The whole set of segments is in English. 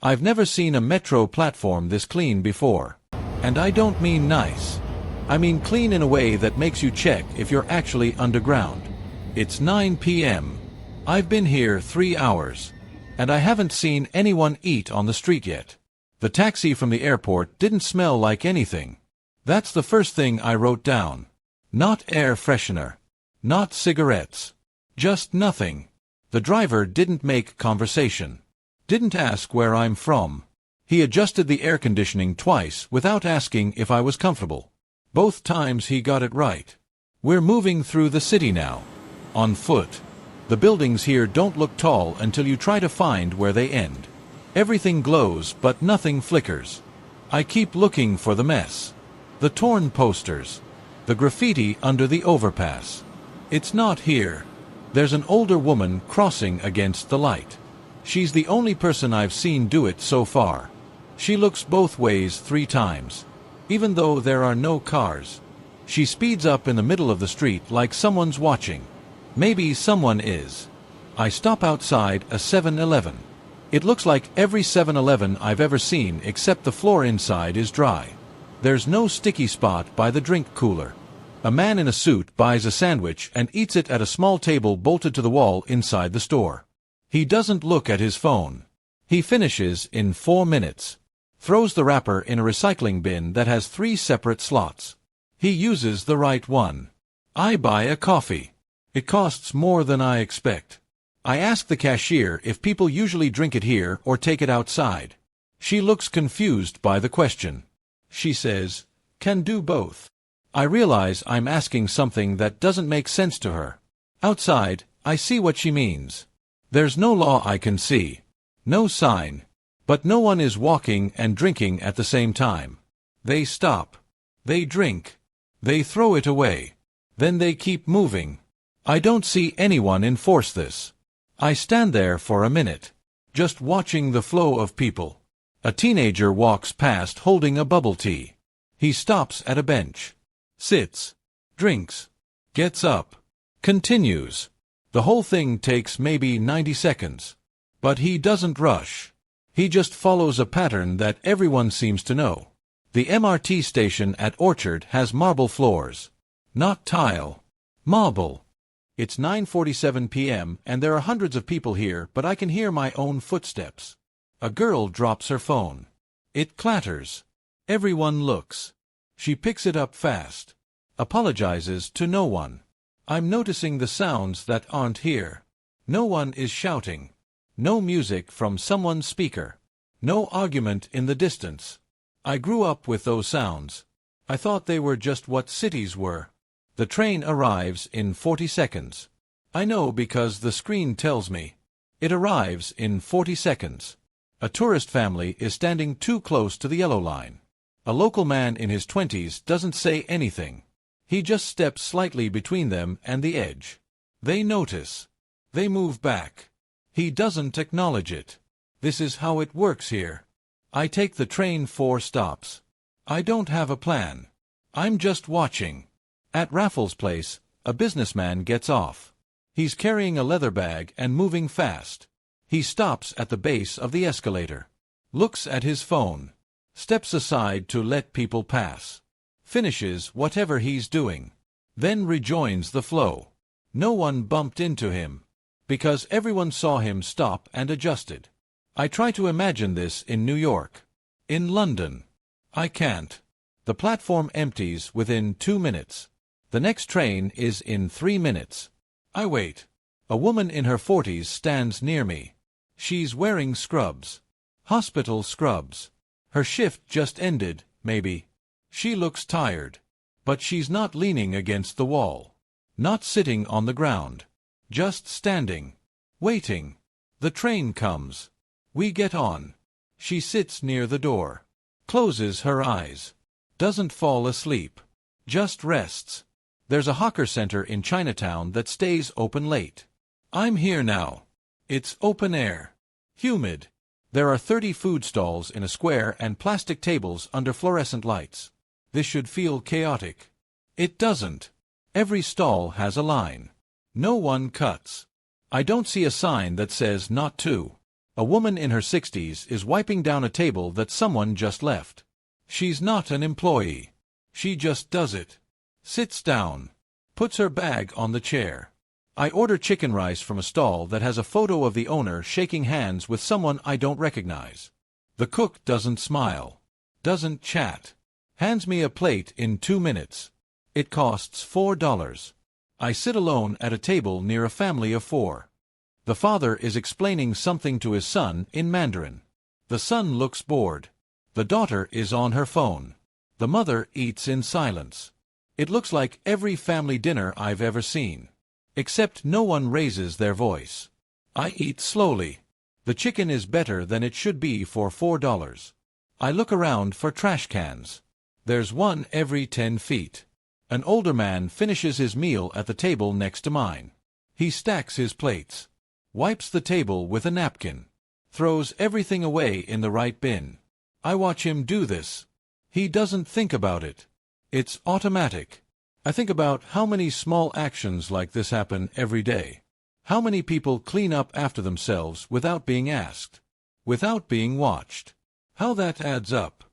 I've never seen a metro platform this clean before. And I don't mean nice. I mean clean in a way that makes you check if you're actually underground. It's 9 p.m. I've been here 3 hours. And I haven't seen anyone eat on the street yet. The taxi from the airport didn't smell like anything. That's the first thing I wrote down. Not air freshener. Not cigarettes. Just nothing. The driver didn't make conversation. Didn't ask where I'm from. He adjusted the air conditioning twice without asking if I was comfortable. Both times he got it right. We're moving through the city now. On foot. The buildings here don't look tall until you try to find where they end. Everything glows, but nothing flickers. I keep looking for the mess. The torn posters. The graffiti under the overpass. It's not here. There's an older woman crossing against the light. She's the only person I've seen do it so far. She looks both ways 3 times. Even though there are no cars. She speeds up in the middle of the street like someone's watching. Maybe someone is. I stop outside a 7-Eleven. It looks like every 7-Eleven I've ever seen except the floor inside is dry. There's no sticky spot by the drink cooler. A man in a suit buys a sandwich and eats it at a small table bolted to the wall inside the store. He doesn't look at his phone. He finishes in 4 minutes. Throws the wrapper in a recycling bin that has 3 separate slots. He uses the right one. I buy a coffee. It costs more than I expect. I ask the cashier if people usually drink it here or take it outside. She looks confused by the question. She says, "Can do both." I realize I'm asking something that doesn't make sense to her. Outside, I see what she means. There's no law I can see. No sign. But no one is walking and drinking at the same time. They stop. They drink. They throw it away. Then they keep moving. I don't see anyone enforce this. I stand there for a minute, just watching the flow of people. A teenager walks past holding a bubble tea. He stops at a bench. Sits. Drinks. Gets up. Continues. The whole thing takes maybe 90 seconds. But he doesn't rush. He just follows a pattern that everyone seems to know. The MRT station at Orchard has marble floors. Not tile. Marble. It's 9:47 p.m. and there are hundreds of people here, but I can hear my own footsteps. A girl drops her phone. It clatters. Everyone looks. She picks it up fast. Apologizes to no one. I'm noticing the sounds that aren't here. No one is shouting. No music from someone's speaker. No argument in the distance. I grew up with those sounds. I thought they were just what cities were. The train arrives in 40 seconds. I know because the screen tells me. It arrives in 40 seconds. A tourist family is standing too close to the yellow line. A local man in his 20s doesn't say anything. He just steps slightly between them and the edge. They notice. They move back. He doesn't acknowledge it. This is how it works here. I take the train 4 stops. I don't have a plan. I'm just watching. At Raffles Place, a businessman gets off. He's carrying a leather bag and moving fast. He stops at the base of the escalator. Looks at his phone. Steps aside to let people pass. Finishes whatever he's doing. Then rejoins the flow. No one bumped into him. Because everyone saw him stop and adjusted. I try to imagine this in New York. In London. I can't. The platform empties within 2 minutes. The next train is in 3 minutes. I wait. A woman in her 40s stands near me. She's wearing scrubs. Hospital scrubs. Her shift just ended, maybe. She looks tired. But she's not leaning against the wall. Not sitting on the ground. Just standing. Waiting. The train comes. We get on. She sits near the door. Closes her eyes. Doesn't fall asleep. Just rests. There's a hawker center in Chinatown that stays open late. I'm here now. It's open air. Humid. There are 30 food stalls in a square and plastic tables under fluorescent lights. This should feel chaotic. It doesn't. Every stall has a line. No one cuts. I don't see a sign that says not to. A woman in her 60s is wiping down a table that someone just left. She's not an employee. She just does it. Sits down. Puts her bag on the chair. I order chicken rice from a stall that has a photo of the owner shaking hands with someone I don't recognize. The cook doesn't smile. Doesn't chat. Hands me a plate in 2 minutes. It costs $4. I sit alone at a table near a family of 4. The father is explaining something to his son in Mandarin. The son looks bored. The daughter is on her phone. The mother eats in silence. It looks like every family dinner I've ever seen. Except no one raises their voice. I eat slowly. The chicken is better than it should be for $4. I look around for trash cans. There's one every 10 feet. An older man finishes his meal at the table next to mine. He stacks his plates. Wipes the table with a napkin. Throws everything away in the right bin. I watch him do this. He doesn't think about it. It's automatic. I think about how many small actions like this happen every day. How many people clean up after themselves without being asked, without being watched. How that adds up.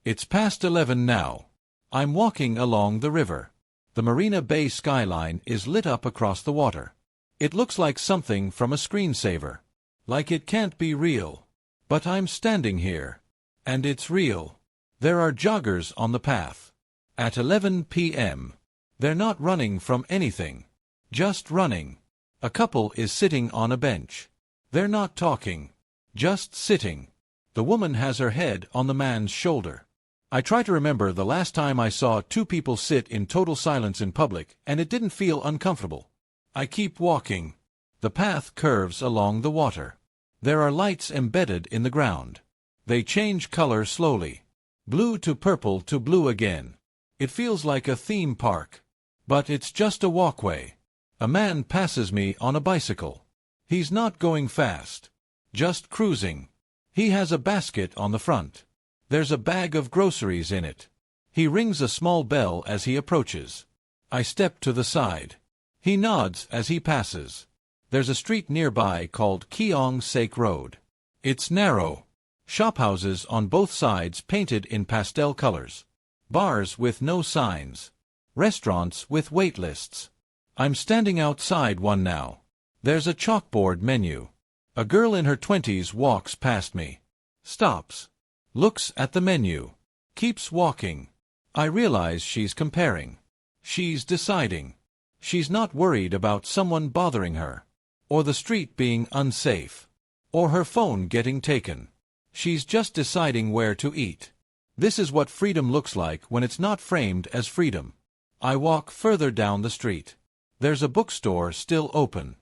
It's past 11 now. I'm walking along the river. The Marina Bay skyline is lit up across the water. It looks like something from a screensaver. Like it can't be real. But I'm standing here. And it's real. There are joggers on the path. At 11 p.m. They're not running from anything. Just running. A couple is sitting on a bench. They're not talking. Just sitting. The woman has her head on the man's shoulder. I try to remember the last time I saw 2 people sit in total silence in public, and it didn't feel uncomfortable. I keep walking. The path curves along the water. There are lights embedded in the ground. They change color slowly. Blue to purple to blue again. It feels like a theme park. But it's just a walkway. A man passes me on a bicycle. He's not going fast. Just cruising. He has a basket on the front. There's a bag of groceries in it. He rings a small bell as he approaches. I step to the side. He nods as he passes. There's a street nearby called Keong Saik Road. It's narrow. Shophouses on both sides painted in pastel colors. Bars with no signs. Restaurants with wait lists. I'm standing outside one now. There's a chalkboard menu. A girl in her 20s walks past me. Stops. Looks at the menu. Keeps walking. I realize she's comparing. She's deciding. She's not worried about someone bothering her. Or the street being unsafe. Or her phone getting taken. She's just deciding where to eat. This is what freedom looks like when it's not framed as freedom. I walk further down the street. There's a bookstore still open.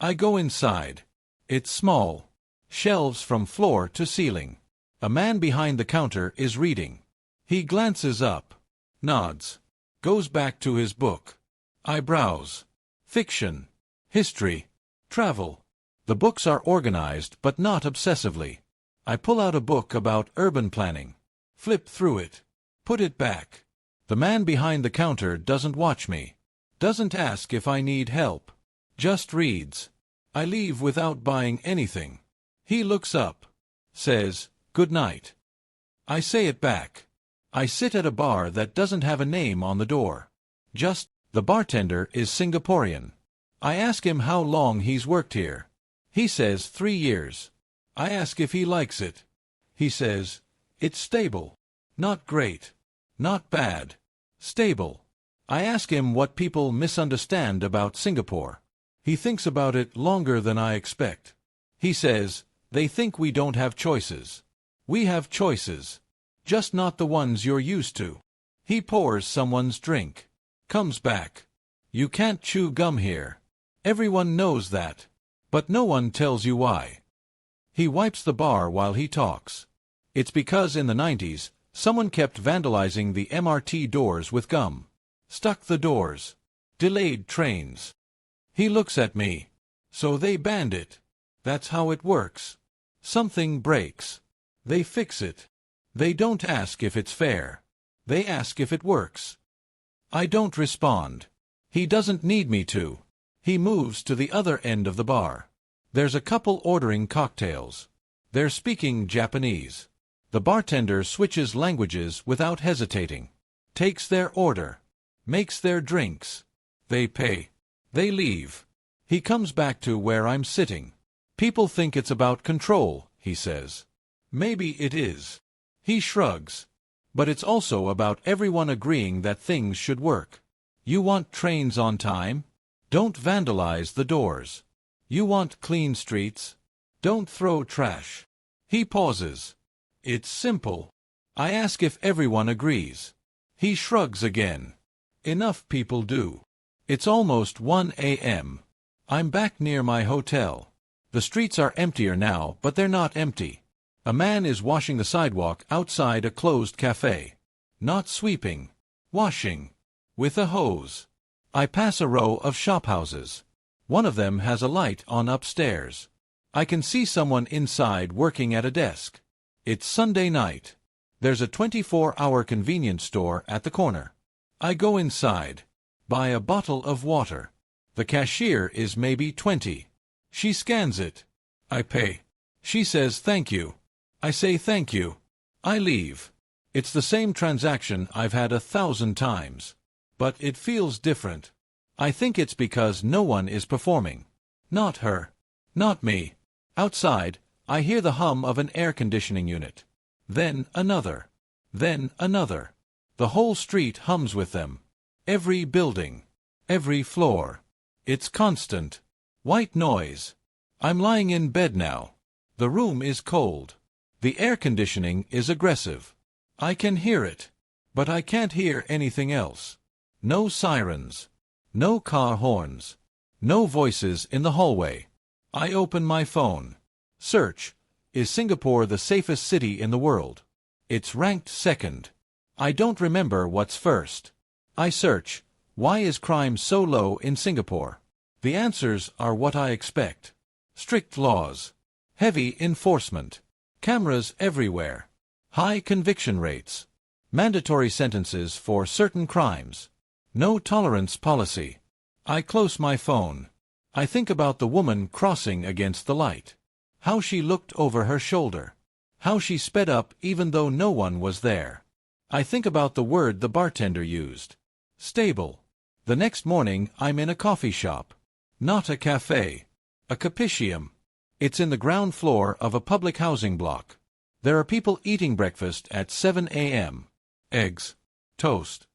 I go inside. It's small. Shelves from floor to ceiling. A man behind the counter is reading. He glances up. Nods. Goes back to his book. I browse. Fiction. History. Travel. The books are organized but not obsessively. I pull out a book about urban planning. Flip through it. Put it back. The man behind the counter doesn't watch me. Doesn't ask if I need help. Just reads. I leave without buying anything. He looks up. Says, "Good night." I say it back. I sit at a bar that doesn't have a name on the door. Just, the bartender is Singaporean. I ask him how long he's worked here. He says 3 years. I ask if he likes it. He says, "It's stable. Not great. Not bad. Stable." I ask him what people misunderstand about Singapore. He thinks about it longer than I expect. He says, "They think we don't have choices. We have choices. Just not the ones you're used to." He pours someone's drink. Comes back. "You can't chew gum here. Everyone knows that. But no one tells you why." He wipes the bar while he talks. It's because in the 90s, someone kept vandalizing the MRT doors with gum. Stuck the doors. Delayed trains. He looks at me. So they banned it. That's how it works. Something breaks. They fix it. They don't ask if it's fair. They ask if it works. I don't respond. He doesn't need me to. He moves to the other end of the bar. There's a couple ordering cocktails. They're speaking Japanese. The bartender switches languages without hesitating. Takes their order. Makes their drinks. They pay. They leave. He comes back to where I'm sitting. People think it's about control, he says. Maybe it is. He shrugs. But it's also about everyone agreeing that things should work. You want trains on time? Don't vandalize the doors. You want clean streets? Don't throw trash. He pauses. It's simple. I ask if everyone agrees. He shrugs again. Enough people do. It's almost 1 a.m. I'm back near my hotel. The streets are emptier now, but they're not empty. A man is washing the sidewalk outside a closed cafe. Not sweeping. Washing. With a hose. I pass a row of shophouses. One of them has a light on upstairs. I can see someone inside working at a desk. It's Sunday night. There's a 24-hour convenience store at the corner. I go inside. Buy a bottle of water. The cashier is maybe 20. She scans it. I pay. She says thank you. I say thank you. I leave. It's the same transaction I've had 1,000 times. But it feels different. I think it's because no one is performing. Not her. Not me. Outside, I hear the hum of an air conditioning unit. Then another. Then another. The whole street hums with them. Every building. Every floor. It's constant. White noise. I'm lying in bed now. The room is cold. The air conditioning is aggressive. I can hear it. But I can't hear anything else. No sirens. No car horns. No voices in the hallway. I open my phone. Search. Is Singapore the safest city in the world? It's ranked second. I don't remember what's first. I search. Why is crime so low in Singapore? The answers are what I expect. Strict laws. Heavy enforcement. Cameras everywhere. High conviction rates. Mandatory sentences for certain crimes. No tolerance policy. I close my phone. I think about the woman crossing against the light. How she looked over her shoulder. How she sped up even though no one was there. I think about the word the bartender used. Stable. The next morning I'm in a coffee shop. Not a cafe. A capicium. It's in the ground floor of a public housing block. There are people eating breakfast at 7 a.m. Eggs. Toast.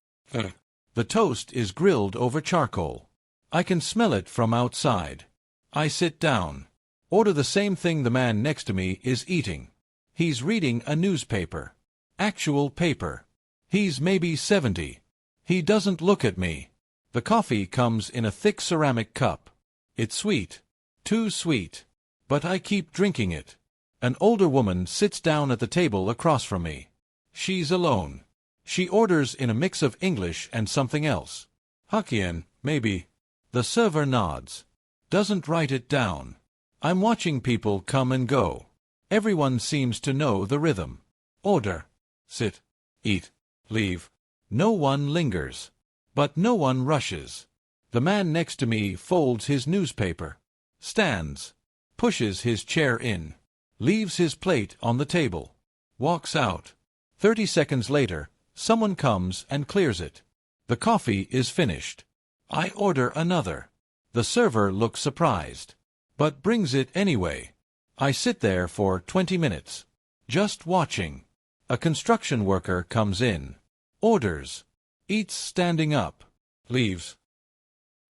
The toast is grilled over charcoal. I can smell it from outside. I sit down. Order the same thing the man next to me is eating. He's reading a newspaper. Actual paper. He's maybe 70. He doesn't look at me. The coffee comes in a thick ceramic cup. It's sweet. Too sweet. But I keep drinking it. An older woman sits down at the table across from me. She's alone. She orders in a mix of English and something else. Hokkien, maybe. The server nods. Doesn't write it down. I'm watching people come and go. Everyone seems to know the rhythm. Order. Sit. Eat. Leave. No one lingers. But no one rushes. The man next to me folds his newspaper. Stands. Pushes his chair in. Leaves his plate on the table. Walks out. 30 seconds later, someone comes and clears it. The coffee is finished. I order another. The server looks surprised, but brings it anyway. I sit there for 20 minutes, just watching. A construction worker comes in. Orders. Eats standing up. Leaves.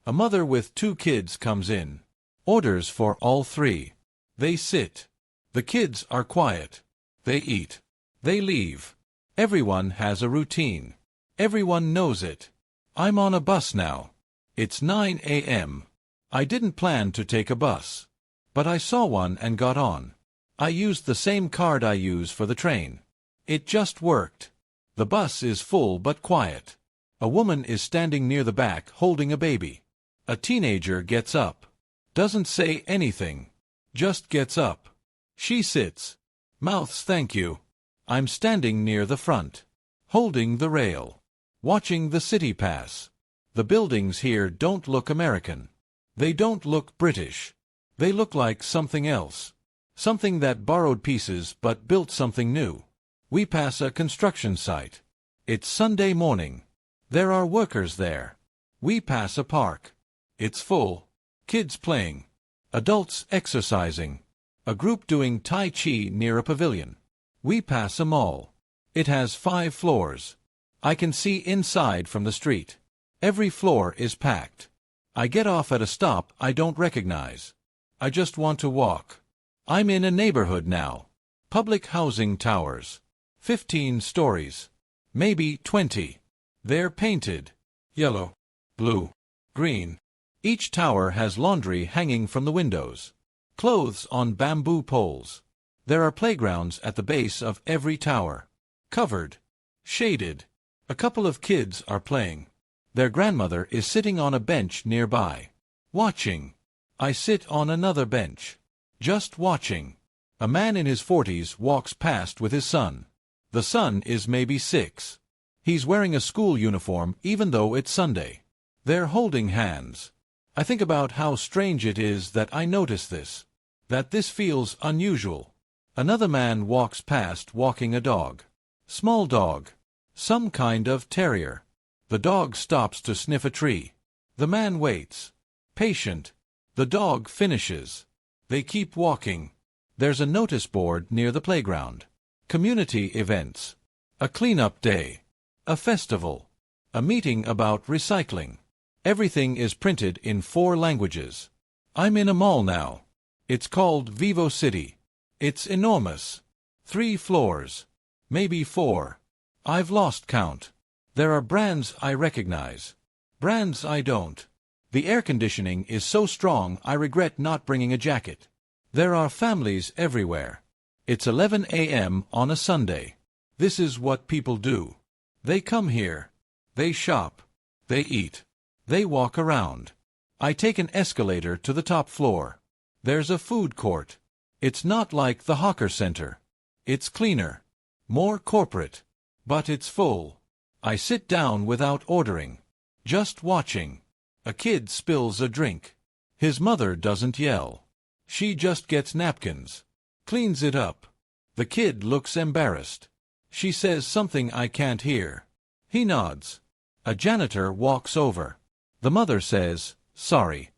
A mother with 2 kids comes in. Orders for all 3. They sit. The kids are quiet. They eat. They leave. Everyone has a routine. Everyone knows it. I'm on a bus now. It's 9 a.m. I didn't plan to take a bus. But I saw one and got on. I used the same card I use for the train. It just worked. The bus is full but quiet. A woman is standing near the back holding a baby. A teenager gets up. Doesn't say anything. Just gets up. She sits. Mouths thank you. I'm standing near the front. Holding the rail. Watching the city pass. The buildings here don't look American. They don't look British. They look like something else. Something that borrowed pieces but built something new. We pass a construction site. It's Sunday morning. There are workers there. We pass a park. It's full. Kids playing. Adults exercising. A group doing Tai Chi near a pavilion. We pass a mall. It has 5 floors. I can see inside from the street. Every floor is packed. I get off at a stop I don't recognize. I just want to walk. I'm in a neighborhood now. Public housing towers. 15 stories. Maybe 20. They're painted. Yellow, blue, green. Each tower has laundry hanging from the windows. Clothes on bamboo poles. There are playgrounds at the base of every tower. Covered. Shaded. A couple of kids are playing. Their grandmother is sitting on a bench nearby. Watching. I sit on another bench. Just watching. A man in his 40s walks past with his son. The son is maybe 6. He's wearing a school uniform even though it's Sunday. They're holding hands. I think about how strange it is that I notice this. That this feels unusual. Another man walks past walking a dog. Small dog. Some kind of terrier. The dog stops to sniff a tree. The man waits. Patient. The dog finishes. They keep walking. There's a notice board near the playground. Community events. A cleanup day. A festival. A meeting about recycling. Everything is printed in 4 languages. I'm in a mall now. It's called Vivo City. It's enormous. 3 floors. Maybe 4. I've lost count. There are brands I recognize. Brands I don't. The air conditioning is so strong I regret not bringing a jacket. There are families everywhere. It's 11 a.m. on a Sunday. This is what people do. They come here. They shop. They eat. They walk around. I take an escalator to the top floor. There's a food court. It's not like the Hawker Center. It's cleaner. More corporate. But it's full. I sit down without ordering. Just watching. A kid spills a drink. His mother doesn't yell. She just gets napkins. Cleans it up. The kid looks embarrassed. She says something I can't hear. He nods. A janitor walks over. The mother says, "Sorry."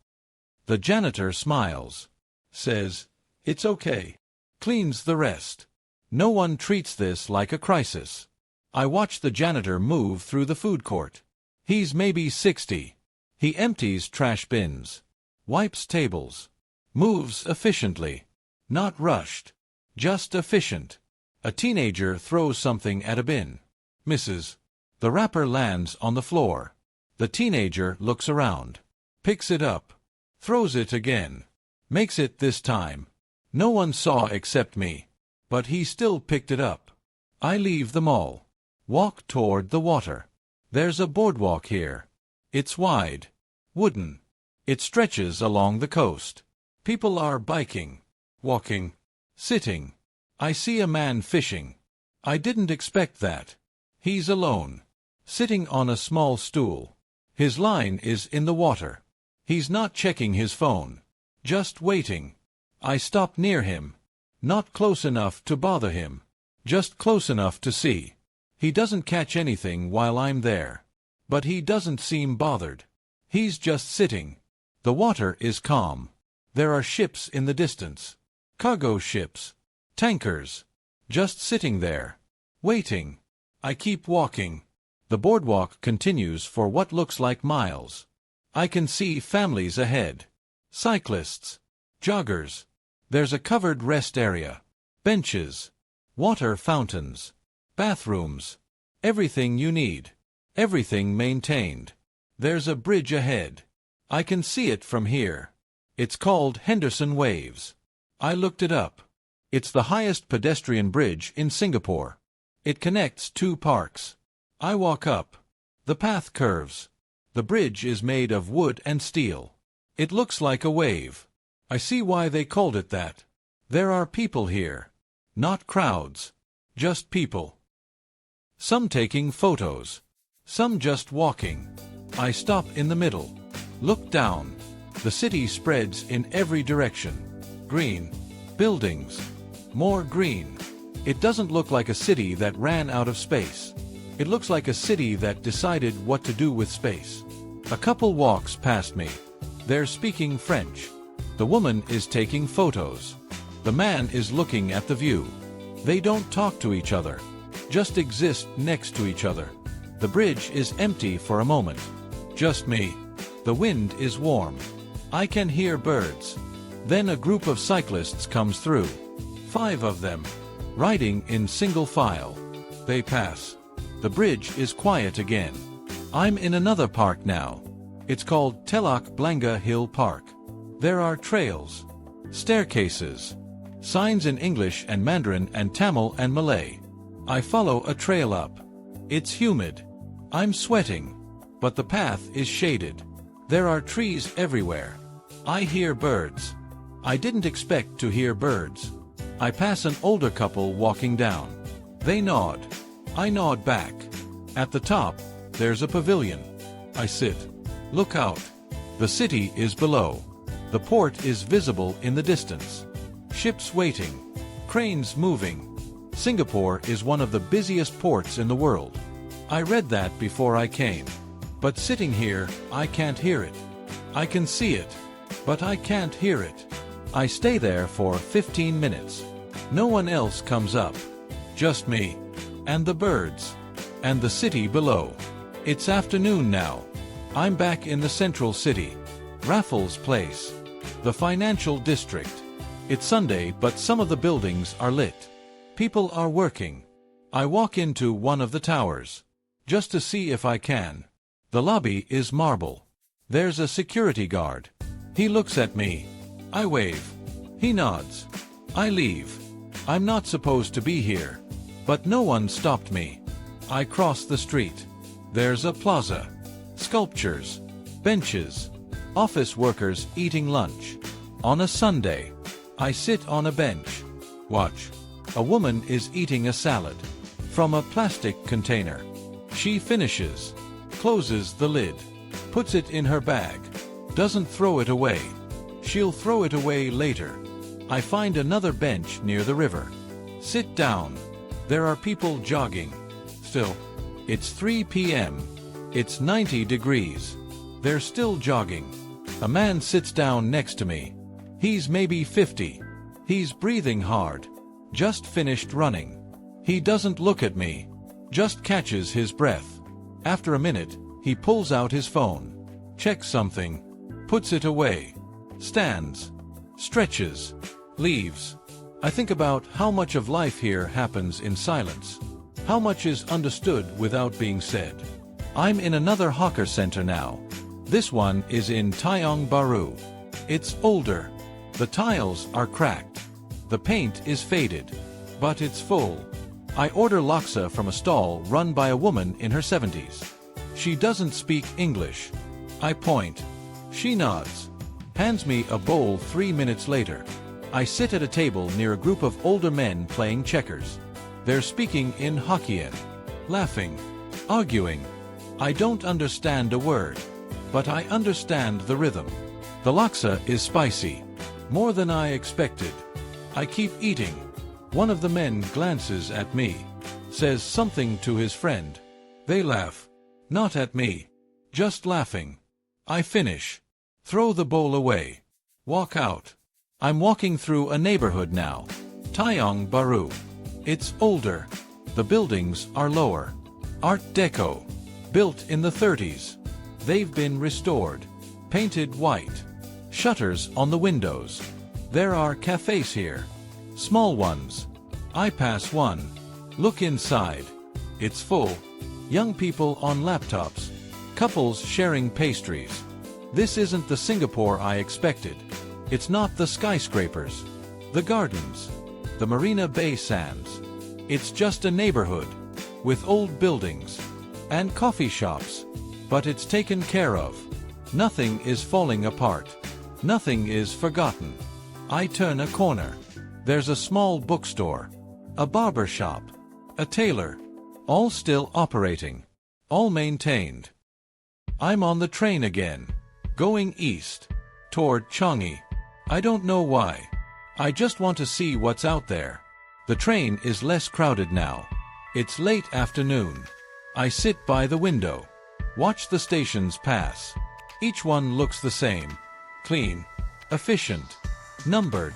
The janitor smiles. Says, "It's okay." Cleans the rest. No one treats this like a crisis. I watch the janitor move through the food court. He's maybe 60. He empties trash bins. Wipes tables. Moves efficiently. Not rushed. Just efficient. A teenager throws something at a bin. Misses. The wrapper lands on the floor. The teenager looks around. Picks it up. Throws it again. Makes it this time. No one saw except me. But he still picked it up. I leave the mall. Walk toward the water. There's a boardwalk here. It's wide. Wooden. It stretches along the coast. People are biking. Walking. Sitting. I see a man fishing. I didn't expect that. He's alone. Sitting on a small stool. His line is in the water. He's not checking his phone. Just waiting. I stop near him. Not close enough to bother him. Just close enough to see. He doesn't catch anything while I'm there. But he doesn't seem bothered. He's just sitting. The water is calm. There are ships in the distance. Cargo ships. Tankers. Just sitting there. Waiting. I keep walking. The boardwalk continues for what looks like miles. I can see families ahead. Cyclists. Joggers. There's a covered rest area. Benches. Water fountains. Bathrooms. Everything you need. Everything maintained. There's a bridge ahead. I can see it from here. It's called Henderson Waves. I looked it up. It's the highest pedestrian bridge in Singapore. It connects 2 parks. I walk up. The path curves. The bridge is made of wood and steel. It looks like a wave. I see why they called it that. There are people here. Not crowds. Just people. Some taking photos. Some just walking. I stop in the middle. Look down. The city spreads in every direction. Green. Buildings. More green. It doesn't look like a city that ran out of space. It looks like a city that decided what to do with space. A couple walks past me. They're speaking French. The woman is taking photos. The man is looking at the view. They don't talk to each other, just exist next to each other. The bridge is empty for a moment. Just me. The wind is warm. I can hear birds. Then a group of cyclists comes through. 5 of them, riding in single file. They pass. The bridge is quiet again. I'm in another park now. It's called Telok Blangah Hill Park. There are trails, staircases, signs in English and Mandarin and Tamil and Malay. I follow a trail up. It's humid. I'm sweating, but the path is shaded. There are trees everywhere. I hear birds. I didn't expect to hear birds. I pass an older couple walking down. They nod. I nod back. At the top, there's a pavilion. I sit. Look out. The city is below. The port is visible in the distance. Ships waiting. Cranes moving. Singapore is one of the busiest ports in the world. I read that before I came. But sitting here, I can't hear it. I can see it, but I can't hear it. I stay there for 15 minutes. No one else comes up. Just me. And the birds. And the city below. It's afternoon now. I'm back in the central city. Raffles Place. The financial district. It's Sunday, but some of the buildings are lit. People are working. I walk into one of the towers. Just to see if I can. The lobby is marble. There's a security guard. He looks at me. I wave. He nods. I leave. I'm not supposed to be here. But no one stopped me. I cross the street. There's a plaza. Sculptures. Benches. Office workers eating lunch. On a Sunday. I sit on a bench. Watch. A woman is eating a salad. From a plastic container. She finishes. Closes the lid. Puts it in her bag. Doesn't throw it away. She'll throw it away later. I find another bench near the river. Sit down. There are people jogging. Still. It's 3 p.m. It's 90 degrees. They're still jogging. A man sits down next to me. He's maybe 50. He's breathing hard. Just finished running. He doesn't look at me. Just catches his breath. After a minute, he pulls out his phone. Checks something. Puts it away. Stands. Stretches. Leaves. I think about how much of life here happens in silence. How much is understood without being said. I'm in another hawker center now. This one is in Tiong Bahru. It's older. The tiles are cracked. The paint is faded. But it's full. I order laksa from a stall run by a woman in her 70s. She doesn't speak English. I point. She nods. Hands me a bowl 3 minutes later. I sit at a table near a group of older men playing checkers. They're speaking in Hokkien. Laughing. Arguing. I don't understand a word. But I understand the rhythm. The laksa is spicy. More than I expected. I keep eating. One of the men glances at me. Says something to his friend. They laugh. Not at me. Just laughing. I finish. Throw the bowl away. Walk out. I'm walking through a neighborhood now. Tiong Bahru. It's older. The buildings are lower. Art Deco. Built in the 30s. They've been restored. Painted white. Shutters on the windows. There are cafes here. Small ones. I pass one. Look inside. It's full. Young people on laptops. Couples sharing pastries. This isn't the Singapore I expected. It's not the skyscrapers. The gardens. The Marina Bay Sands. It's just a neighborhood. With old buildings. And coffee shops. But it's taken care of. Nothing is falling apart. Nothing is forgotten. I turn a corner. There's a small bookstore. A barber shop. A tailor. All still operating. All maintained. I'm on the train again. Going east. Toward Changi. I don't know why. I just want to see what's out there. The train is less crowded now. It's late afternoon. I sit by the window. Watch the stations pass. Each one looks the same. Clean. Efficient. Numbered.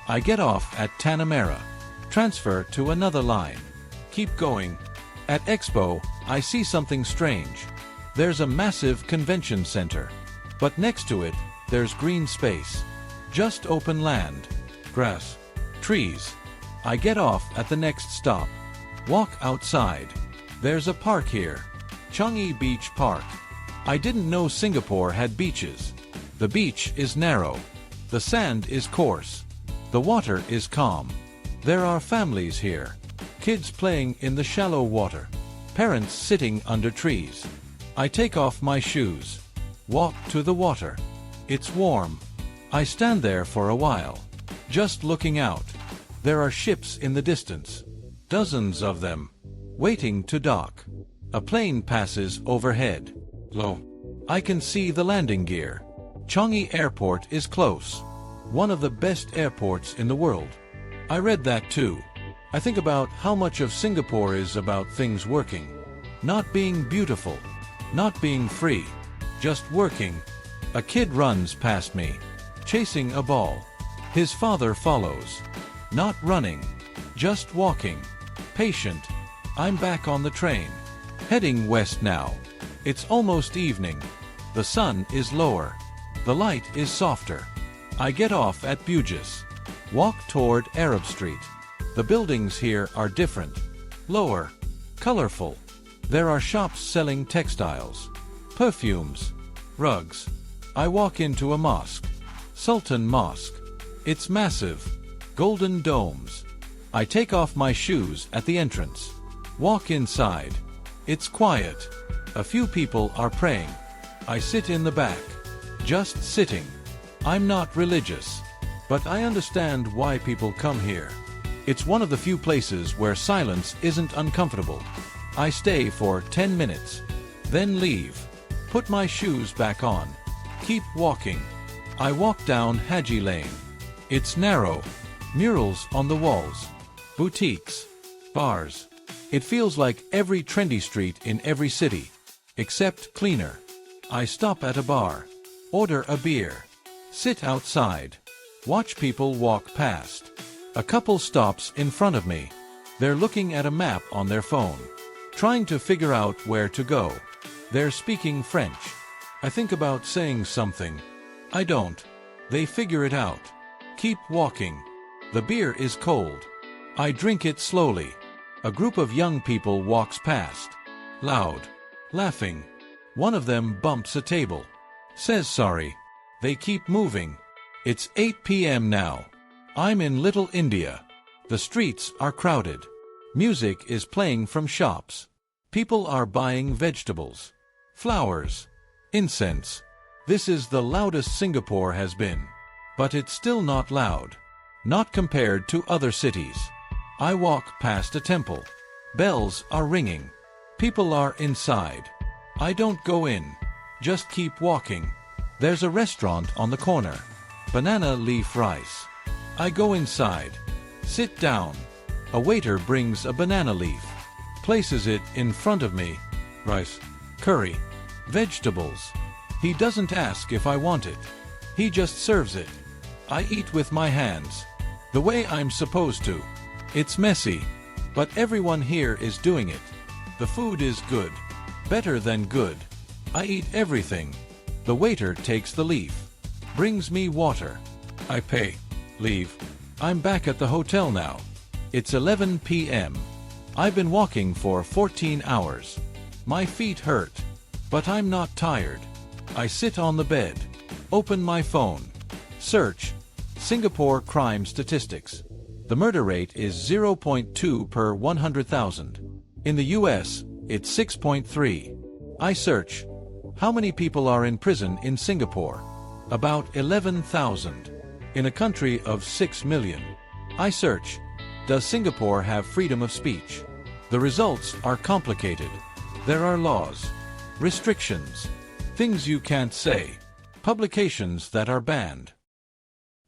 I get off at Tanamera. Transfer to another line. Keep going. At Expo, I see something strange. There's a massive convention center. But next to it, there's green space. Just open land. Grass. Trees. I get off at the next stop. Walk outside. There's a park here. Changi Beach Park. I didn't know Singapore had beaches. The beach is narrow. The sand is coarse. The water is calm. There are families here. Kids playing in the shallow water. Parents sitting under trees. I take off my shoes. Walk to the water. It's warm. I stand there for a while. Just looking out. There are ships in the distance. Dozens of them. Waiting to dock. A plane passes overhead. Low. I can see the landing gear. Changi Airport is close. One of the best airports in the world. I read that too. I think about how much of Singapore is about things working. Not being beautiful. Not being free. Just working. A kid runs past me. Chasing a ball. His father follows. Not running. Just walking. Patient. I'm back on the train. Heading west now. It's almost evening. The sun is lower. The light is softer. I get off at Bugis. Walk toward Arab Street. The buildings here are different. Lower. Colorful. There are shops selling textiles. Perfumes. Rugs. I walk into a mosque. Sultan Mosque. It's massive. Golden domes. I take off my shoes at the entrance. Walk inside. It's quiet. A few people are praying. I sit in the back. Just sitting. I'm not religious. But I understand why people come here. It's one of the few places where silence isn't uncomfortable. I stay for 10 minutes. Then leave. Put my shoes back on. Keep walking. I walk down Haji Lane. It's narrow. Murals on the walls. Boutiques. Bars. It feels like every trendy street in every city. Except cleaner. I stop at a bar. Order a beer. Sit outside. Watch people walk past. A couple stops in front of me. They're looking at a map on their phone. Trying to figure out where to go. They're speaking French. I think about saying something. I don't. They figure it out. Keep walking. The beer is cold. I drink it slowly. A group of young people walks past. Loud. Laughing. One of them bumps a table. Says sorry. They keep moving. It's 8 p.m. now. I'm in Little India. The streets are crowded. Music is playing from shops. People are buying vegetables. Flowers. Incense. This is the loudest Singapore has been. But it's still not loud. Not compared to other cities. I walk past a temple. Bells are ringing. People are inside. I don't go in. Just keep walking. There's a restaurant on the corner. Banana leaf rice. I go inside. Sit down. A waiter brings a banana leaf. Places it in front of me. Rice. Curry. Vegetables. He doesn't ask if I want it. He just serves it. I eat with my hands. The way I'm supposed to. It's messy. But everyone here is doing it. The food is good. Better than good. I eat everything. The waiter takes the leaf. Brings me water. I pay. Leave. I'm back at the hotel now. It's 11 p.m. I've been walking for 14 hours. My feet hurt. But I'm not tired. I sit on the bed. Open my phone. Search. Singapore crime statistics. The murder rate is 0.2 per 100,000. In the US, it's 6.3. I search. How many people are in prison in Singapore? About 11,000. In a country of 6 million. I search. Does Singapore have freedom of speech? The results are complicated. There are laws. Restrictions. Things you can't say. Publications that are banned.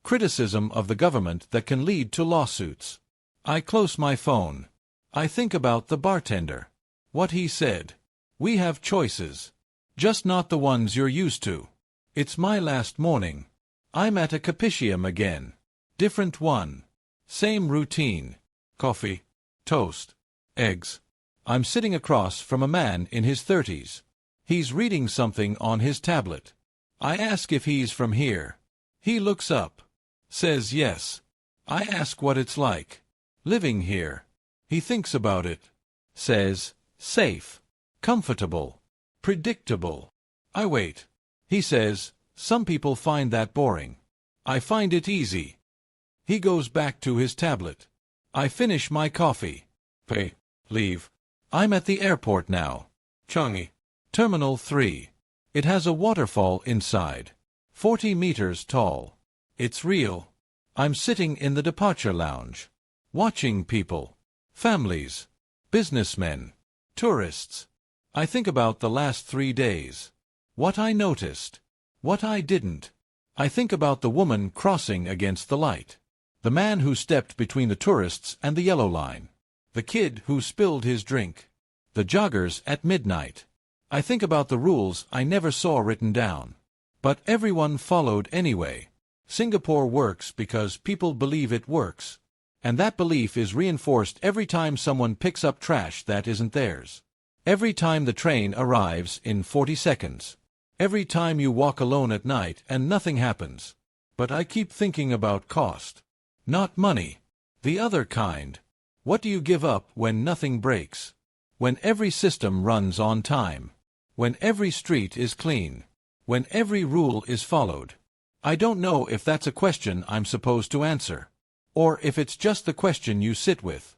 Criticism of the government that can lead to lawsuits. I close my phone. I think about the bartender. What he said. We have choices. Just not the ones you're used to. It's my last morning. I'm at a Capitium again. Different one. Same routine. Coffee. Toast. Eggs. I'm sitting across from a man in his 30s. He's reading something on his tablet. I ask if he's from here. He looks up. Says yes. I ask what it's like. Living here. He thinks about it. Says, safe. Comfortable. Predictable. I wait. He says, some people find that boring. I find it easy. He goes back to his tablet. I finish my coffee. Pay. Leave. I'm at the airport now. Changi. Terminal 3. It has a waterfall inside. 40 meters tall. It's real. I'm sitting in the departure lounge. Watching people. Families. Businessmen. Tourists. I think about the last 3 days. What I noticed. What I didn't. I think about the woman crossing against the light. The man who stepped between the tourists and the yellow line. The kid who spilled his drink. The joggers at midnight. I think about the rules I never saw written down. But everyone followed anyway. Singapore works because people believe it works. And that belief is reinforced every time someone picks up trash that isn't theirs. Every time the train arrives in 40 seconds. Every time you walk alone at night and nothing happens. But I keep thinking about cost. Not money. The other kind. What do you give up when nothing breaks? When every system runs on time. When every street is clean. When every rule is followed. I don't know if that's a question I'm supposed to answer. Or if it's just the question you sit with.